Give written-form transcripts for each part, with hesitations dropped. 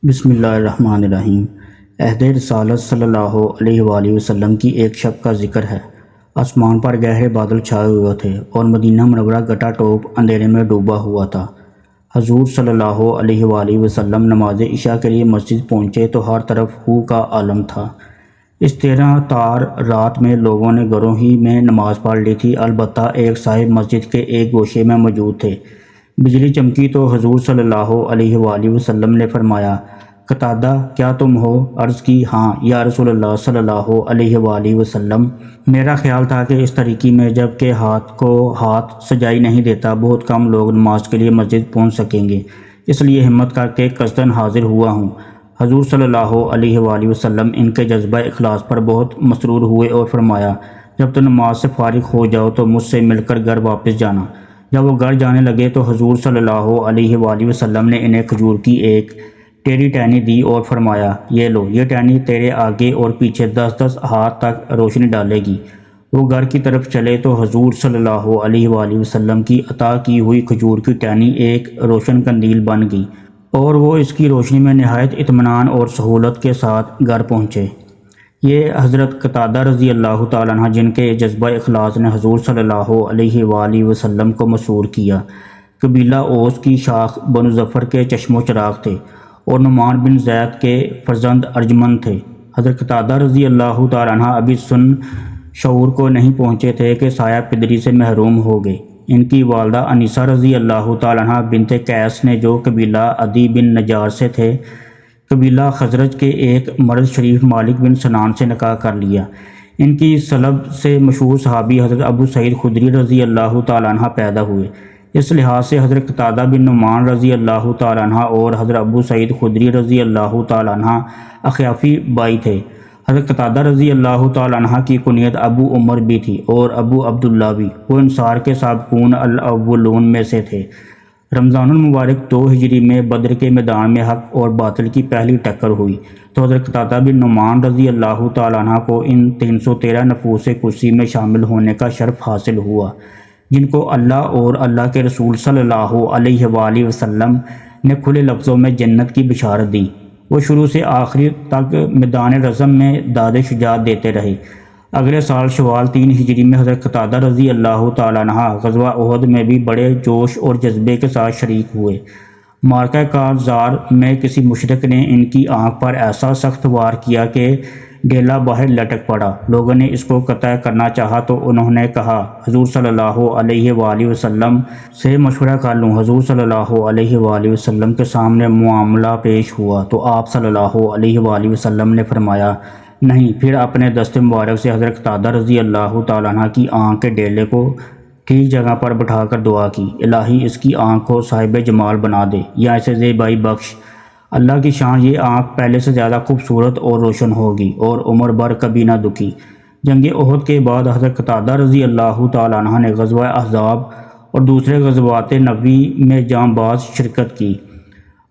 بسم اللہ الرحمن الرحیم۔ عہد رسالت صلی اللہ علیہ وآلہ وسلم کی ایک شب کا ذکر ہے۔ آسمان پر گہرے بادل چھائے ہوئے تھے اور مدینہ منورہ گٹا ٹوپ اندھیرے میں ڈوبا ہوا تھا۔ حضور صلی اللہ علیہ وآلہ وسلم نماز عشاء کے لیے مسجد پہنچے تو ہر طرف ہو کا عالم تھا۔ اس 13 تار رات میں لوگوں نے گھروں ہی میں نماز پڑھ لی تھی، البتہ ایک صاحب مسجد کے ایک گوشے میں موجود تھے۔ بجلی چمکی تو حضور صلی اللہ علیہ وآلہ وسلم نے فرمایا، قتادہ کیا تم ہو؟ عرض کی، ہاں یا رسول اللہ صلی اللہ علیہ وآلہ وسلم، میرا خیال تھا کہ اس طریقے میں جب کہ ہاتھ کو ہاتھ سجائی نہیں دیتا بہت کم لوگ نماز کے لیے مسجد پہنچ سکیں گے، اس لیے ہمت کر کے قصداً حاضر ہوا ہوں۔ حضور صلی اللہ علیہ وآلہ وسلم ان کے جذبہ اخلاص پر بہت مسرور ہوئے اور فرمایا، جب تو نماز سے فارغ ہو جاؤ تو مجھ سے مل کر گھر واپس جانا۔ جب وہ گھر جانے لگے تو حضور صلی اللہ علیہ وآلہ وسلم نے انہیں کھجور کی ایک ٹیڑھی ٹہنی دی اور فرمایا، یہ لو، یہ ٹہنی تیرے آگے اور پیچھے 10 ہاتھ تک روشنی ڈالے گی۔ وہ گھر کی طرف چلے تو حضور صلی اللہ علیہ وآلہ وسلم کی عطا کی ہوئی کھجور کی ٹہنی ایک روشن قندیل بن گئی اور وہ اس کی روشنی میں نہایت اطمینان اور سہولت کے ساتھ گھر پہنچے۔ یہ حضرت قتادہ رضی اللہ تعالیٰ عنہ جن کے جذبہ اخلاص نے حضور صلی اللہ علیہ وآلہ وسلم کو مسرور کیا، قبیلہ اوس کی شاخ بنو ظفر کے چشم و چراغ تھے اور نعمان بن زید کے فرزند ارجمند تھے۔ حضرت قتادہ رضی اللہ تعالیٰ عنہ ابھی سن شعور کو نہیں پہنچے تھے کہ سایہ پدری سے محروم ہو گئے۔ ان کی والدہ انیسہ رضی اللہ تعالیٰ عنہ بنت قیس نے جو قبیلہ عدی بن نجار سے تھے، قبیلہ خزرج کے ایک مرد شریف مالک بن سنان سے نکاح کر لیا۔ ان کی سلب سے مشہور صحابی حضرت ابو سعید خدری رضی اللہ تعالیٰ عنہ پیدا ہوئے۔ اس لحاظ سے حضرت قتادہ بن نعمان رضی اللہ تعالیٰ عنہ اور حضرت ابو سعید خدری رضی اللہ تعالیٰ عنہ اخیافی بھائی تھے۔ حضرت قتادہ رضی اللہ تعالیٰ عنہ کی کنیت ابو عمر بھی تھی اور ابو عبداللہ بھی۔ وہ انصار کے سابقون الاولون میں سے تھے۔ رمضان المبارک 2 ہجری میں بدر کے میدان میں حق اور باطل کی پہلی ٹکر ہوئی تو حضرت قتادہ بن نعمان رضی اللہ تعالیٰ عنہ کو ان 313 نفوس قدسی میں شامل ہونے کا شرف حاصل ہوا، جن کو اللہ اور اللہ کے رسول صلی اللہ علیہ وآلہ وسلم نے کھلے لفظوں میں جنت کی بشارت دی۔ وہ شروع سے آخری تک میدان رزم میں داد شجاعت دیتے رہے۔ اگلے سال شوال 3 ہجری میں حضرت قتادہ رضی اللہ تعالیٰ عنہ غزوہ احد میں بھی بڑے جوش اور جذبے کے ساتھ شریک ہوئے۔ معرکہ کارزار میں کسی مشرک نے ان کی آنکھ پر ایسا سخت وار کیا کہ ڈیلا باہر لٹک پڑا۔ لوگوں نے اس کو قطع کرنا چاہا تو انہوں نے کہا، حضور صلی اللہ علیہ وآلہ وسلم سے مشورہ کر لوں۔ حضور صلی اللہ علیہ وآلہ وسلم کے سامنے معاملہ پیش ہوا تو آپ صلی اللہ علیہ وآلہ وسلم نے فرمایا، نہیں۔ پھر اپنے دست مبارک سے حضرت قتادہ رضی اللہ تعالیٰ عنہ کی آنکھ کے ڈیلے کو ٹھیک جگہ پر بٹھا کر دعا کی، الہی اس کی آنکھ کو صاحب جمال بنا دے یا اسے زیبائی بخش۔ اللہ کی شان، یہ آنکھ پہلے سے زیادہ خوبصورت اور روشن ہوگی اور عمر بھر کبھی نہ دکھی۔ جنگ احد کے بعد حضرت قتادہ رضی اللہ تعالیٰ عنہ نے غزوہ احزاب اور دوسرے غزوات نبوی میں جاں باز شرکت کی۔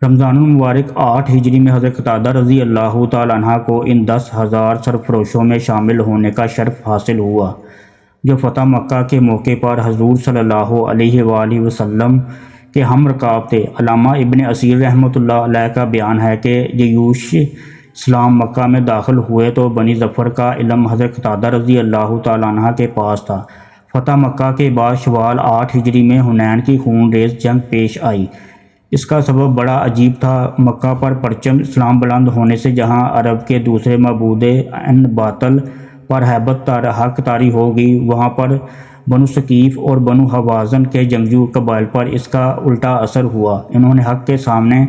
رمضان المبارک 8 ہجری میں حضرت قتادہ رضی اللہ تعالیٰ عنہ کو ان 10,000 سرفروشوں میں شامل ہونے کا شرف حاصل ہوا جو فتح مکہ کے موقع پر حضور صلی اللہ علیہ وآلہ وسلم کے ہم رکاب تھے۔ علامہ ابن اسیر رحمۃ اللہ علیہ کا بیان ہے کہ جیوش اسلام مکہ میں داخل ہوئے تو بنی ظفر کا علم حضرت قتادہ رضی اللہ تعالیٰ عنہ کے پاس تھا۔ فتح مکہ کے بعد شوال 8 ہجری میں حنین کی خون ریز جنگ پیش آئی۔ اس کا سبب بڑا عجیب تھا۔ مکہ پر پرچم اسلام بلند ہونے سے جہاں عرب کے دوسرے معبود ان باطل پر ہیبت حق طاری ہو گئی، وہاں پر بنو ثقیف اور بنو حوازن کے جنگجو قبائل پر اس کا الٹا اثر ہوا۔ انہوں نے حق کے سامنے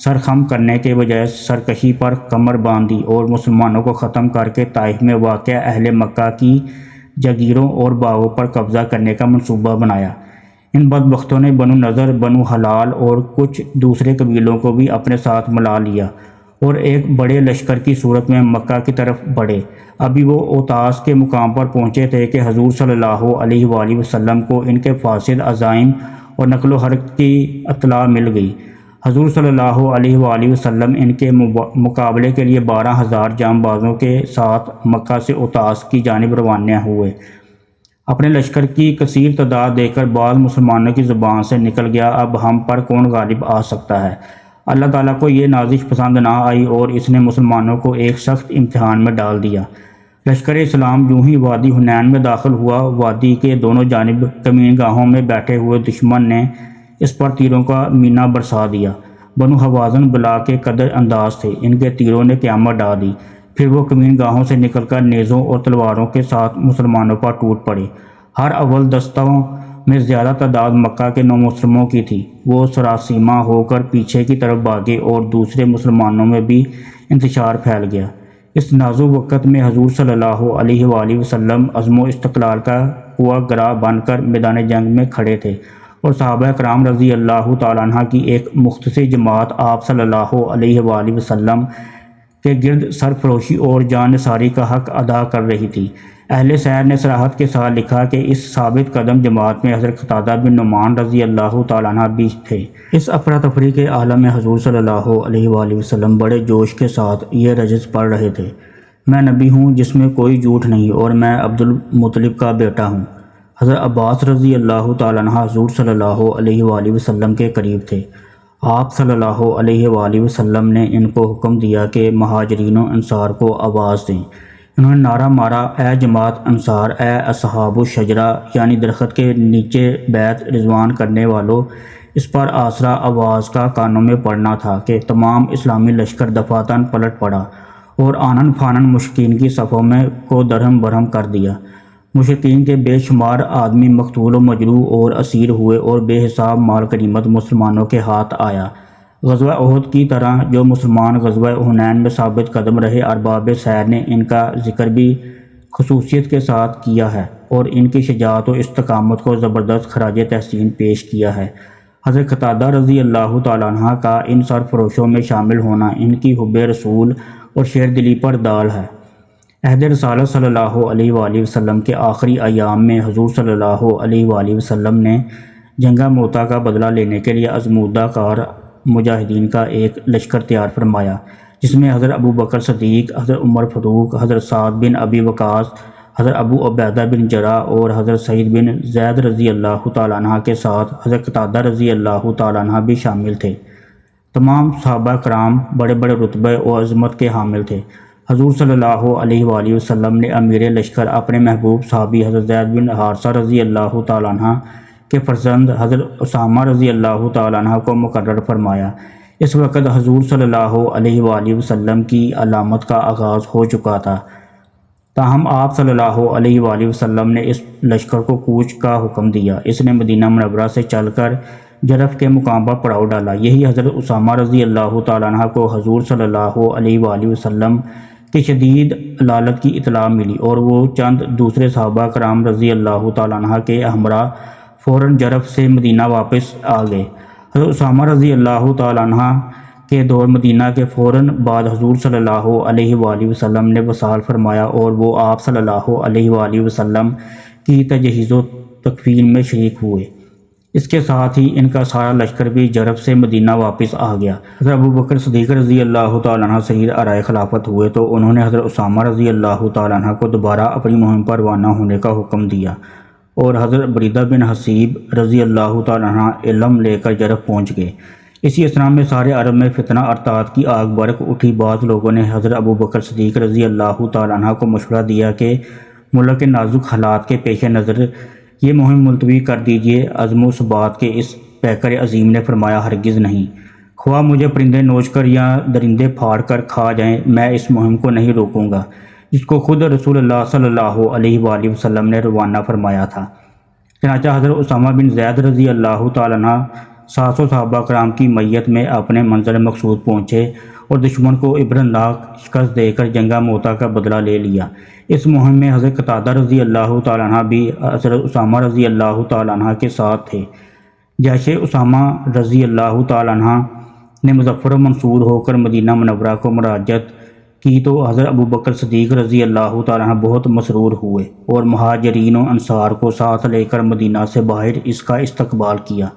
سر خم کرنے کے بجائے سرکشی پر کمر باندھ دی اور مسلمانوں کو ختم کر کے طائف میں واقع اہل مکہ کی جاگیروں اور باغوں پر قبضہ کرنے کا منصوبہ بنایا۔ ان بدبختوں نے بنو نضر، بنو حلال اور کچھ دوسرے قبیلوں کو بھی اپنے ساتھ ملا لیا اور ایک بڑے لشکر کی صورت میں مکہ کی طرف بڑھے۔ ابھی وہ اوتاس کے مقام پر پہنچے تھے کہ حضور صلی اللہ علیہ وآلہ وسلم کو ان کے فاسد عزائم اور نقل و حرکت کی اطلاع مل گئی۔ حضور صلی اللہ علیہ وآلہ وسلم ان کے مقابلے کے لیے 12,000 جاں بازوں کے ساتھ مکہ سے اوتاس کی جانب روانہ ہوئے۔ اپنے لشکر کی کثیر تعداد دیکھ کر بعض مسلمانوں کی زبان سے نکل گیا، اب ہم پر کون غالب آ سکتا ہے؟ اللہ تعالیٰ کو یہ نازش پسند نہ آئی اور اس نے مسلمانوں کو ایک سخت امتحان میں ڈال دیا۔ لشکر اسلام یوں ہی وادی حنین میں داخل ہوا، وادی کے دونوں جانب کمین گاہوں میں بیٹھے ہوئے دشمن نے اس پر تیروں کا مینہ برسا دیا۔ بنو حوازن بلا کے قدر انداز تھے، ان کے تیروں نے قیامت ڈال دی۔ پھر وہ کمین گاہوں سے نکل کر نیزوں اور تلواروں کے ساتھ مسلمانوں پر ٹوٹ پڑے۔ ہر اول دستوں میں زیادہ تعداد مکہ کے نومسلموں کی تھی، وہ سراسیمہ ہو کر پیچھے کی طرف بھاگے اور دوسرے مسلمانوں میں بھی انتشار پھیل گیا۔ اس نازک وقت میں حضور صلی اللہ علیہ وآلہ وسلم عزم و استقلال کا قوہ گرا بن کر میدان جنگ میں کھڑے تھے، اور صحابہ کرام رضی اللہ تعالیٰ عنہ کی ایک مختصر جماعت آپ صلی اللہ علیہ وآلہ وسلم کے گرد سرفروشی اور جان نثاری کا حق ادا کر رہی تھی۔ اہل سیر نے صراحت کے ساتھ لکھا کہ اس ثابت قدم جماعت میں حضرت قتادہ بن نعمان رضی اللہ تعالیٰ عنہ بھی تھے۔ اس افراتفری کے عالم میں حضور صلی اللہ علیہ وآلہ وسلم بڑے جوش کے ساتھ یہ رجز پڑھ رہے تھے: میں نبی ہوں جس میں کوئی جھوٹ نہیں، اور میں عبد المطلب کا بیٹا ہوں۔ حضرت عباس رضی اللہ تعالیٰ عنہ حضور صلی اللہ علیہ وآلہ وسلم کے قریب تھے۔ آپ صلی اللہ علیہ وآلہ وسلم نے ان کو حکم دیا کہ مہاجرین و انصار کو آواز دیں۔ انہوں نے نعرہ مارا: اے جماعت انصار، اے اصحاب الشجرہ، یعنی درخت کے نیچے بیعت رضوان کرنے والوں، اس پر آسرا آواز کا کانوں میں پڑنا تھا کہ تمام اسلامی لشکر دفعتاً پلٹ پڑا اور آنن فانن مشرکین کی صفوں میں کو درہم برہم کر دیا۔ مشرکین کے بے شمار آدمی مقتول و مجروح اور اسیر ہوئے، اور بے حساب مال غنیمت مسلمانوں کے ہاتھ آیا۔ غزوہ احد کی طرح جو مسلمان غزوہ حنین میں ثابت قدم رہے، ارباب سیر نے ان کا ذکر بھی خصوصیت کے ساتھ کیا ہے اور ان کی شجاعت و استقامت کو زبردست خراج تحسین پیش کیا ہے۔ حضرت قتادہ رضی اللہ تعالیٰ عنہ کا ان سرفروشوں میں شامل ہونا ان کی حب رسول اور شیر دلی پر دال ہے۔ عہد رسالت صلی اللہ علیہ وآلہ وسلم کے آخری ایام میں حضور صلی اللہ علیہ وآلہ وسلم نے جنگہ موتا کا بدلہ لینے کے لیے آزمودہ کار مجاہدین کا ایک لشکر تیار فرمایا، جس میں حضرت ابو بکر صدیق، حضرت عمر فاروق، حضرت سعد بن ابی وقاص، حضرت ابو عبیدہ بن جراح اور حضرت سعید بن زید رضی اللہ تعالیٰ عنہ کے ساتھ حضرت قتادہ رضی اللہ تعالیٰ عنہ بھی شامل تھے۔ تمام صحابہ کرام بڑے بڑے رتبے و عظمت کے حامل تھے۔ حضور صلی اللہ علیہ وآلہ وسلم نے امیر لشکر اپنے محبوب صحابی حضرت زید بن حارثہ رضی اللہ تعالیٰ عنہ کے فرزند حضرت اسامہ رضی اللہ تعالیٰ عنہ کو مقرر فرمایا۔ اس وقت حضور صلی اللہ علیہ وآلہ وسلم کی علامت کا آغاز ہو چکا تھا، تاہم آپ صلی اللہ علیہ وآلہ وسلم نے اس لشکر کو کوچ کا حکم دیا۔ اس نے مدینہ منورہ سے چل کر جرف کے مقام پر پڑاؤ ڈالا۔ یہی حضرت اسامہ رضی اللہ تعالیٰ عنہ کو حضور صلی اللہ علیہ وآلہ وسلم کی شدید علالت کی اطلاع ملی، اور وہ چند دوسرے صحابہ کرام رضی اللہ تعالیٰ عنہ کے ہمراہ فوراً جرف سے مدینہ واپس آ گئے۔ حضرت اسامہ رضی اللہ تعالیٰ عنہ کے دور مدینہ کے فوراً بعد حضور صلی اللہ علیہ وآلہ وسلم نے وصال فرمایا، اور وہ آپ صلی اللہ علیہ وآلہ وسلم کی تجہیز و تکفین میں شریک ہوئے۔ اس کے ساتھ ہی ان کا سارا لشکر بھی جرف سے مدینہ واپس آ گیا۔ حضرت ابو بکر صدیق رضی اللہ تعالیٰ عنہ شہید آرائے خلافت ہوئے تو انہوں نے حضرت اسامہ رضی اللہ تعالیٰ عنہ کو دوبارہ اپنی مہم پر روانہ ہونے کا حکم دیا، اور حضرت بریدہ بن حصیب رضی اللہ تعالیٰ عنہ علم لے کر جرف پہنچ گئے۔ اسی اثنا میں سارے عرب میں فتنہ ارتاد کی آگ برق اٹھی۔ بعض لوگوں نے حضرت ابو بکر صدیق رضی اللہ تعالیٰ عنہ کو مشورہ دیا کہ ملک کے نازک حالات کے پیش نظر یہ مہم ملتوی کر دیجیے۔ عزم و ثبات کے اس پیکر عظیم نے فرمایا: ہرگز نہیں، خواہ مجھے پرندے نوچ کر یا درندے پھاڑ کر کھا جائیں، میں اس مہم کو نہیں روکوں گا، جس کو خود رسول اللہ صلی اللہ علیہ وآلہ وسلم نے روانہ فرمایا تھا۔ چنانچہ حضرت اسامہ بن زید رضی اللہ تعالیٰ عنہ 700 صحابہ کرام کی میت میں اپنے منزل مقصود پہنچے اور دشمن کو عبرتناک شکست دے کر جنگہ موتا کا بدلہ لے لیا۔ اس مہم میں حضرت قتادہ رضی اللہ تعالیٰ عنہ بھی حضرت اسامہ رضی اللہ تعالیٰ عنہ کے ساتھ تھے۔ جیسے اسامہ رضی اللہ تعالیٰ عنہ نے مظفر و منصور ہو کر مدینہ منورہ کو مراجعت کی تو حضرت ابو بکر صدیق رضی اللہ تعالیٰ عنہ بہت مسرور ہوئے اور مہاجرین و انصار کو ساتھ لے کر مدینہ سے باہر اس کا استقبال کیا۔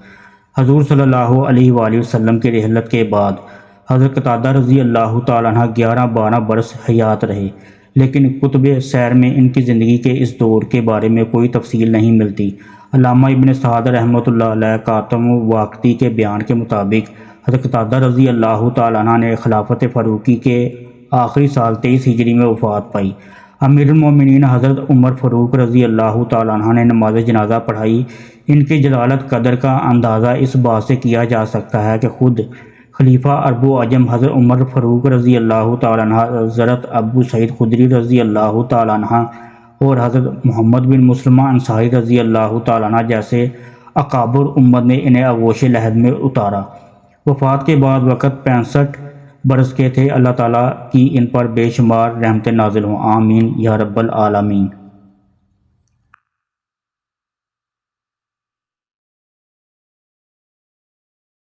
حضور صلی اللہ علیہ وآلہ وسلم کی رحلت کے بعد حضرت قتادہ رضی اللہ تعالیٰ عنہ 11-12 برس حیات رہے، لیکن کتب سیر میں ان کی زندگی کے اس دور کے بارے میں کوئی تفصیل نہیں ملتی۔ علامہ ابن سعد رحمۃ اللہ علیہ کاتم واقعی کے بیان کے مطابق حضرت قتادہ رضی اللہ تعالیٰ عنہ نے خلافت فاروقی کے آخری سال 23 ہجری میں وفات پائی۔ امیر المومنین حضرت عمر فاروق رضی اللہ تعالیٰ عنہ نے نماز جنازہ پڑھائی۔ ان کی جلالت قدر کا اندازہ اس بات سے کیا جا سکتا ہے کہ خود خلیفہ عرب و عجم حضرت عمر فاروق رضی اللہ تعالیٰ عنہ، حضرت ابو سعید خدری رضی اللہ تعالیٰ عنہ اور حضرت محمد بن مسلمہ انصاری رضی اللہ تعالیٰ عنہ جیسے اکابر امت نے انہیں آغوش لحد میں اتارا۔ وفات کے بعد وقت 65 برس کے تھے۔ اللہ تعالیٰ کی ان پر بے شمار رحمتیں نازل ہوں، آمین یا رب العالمین۔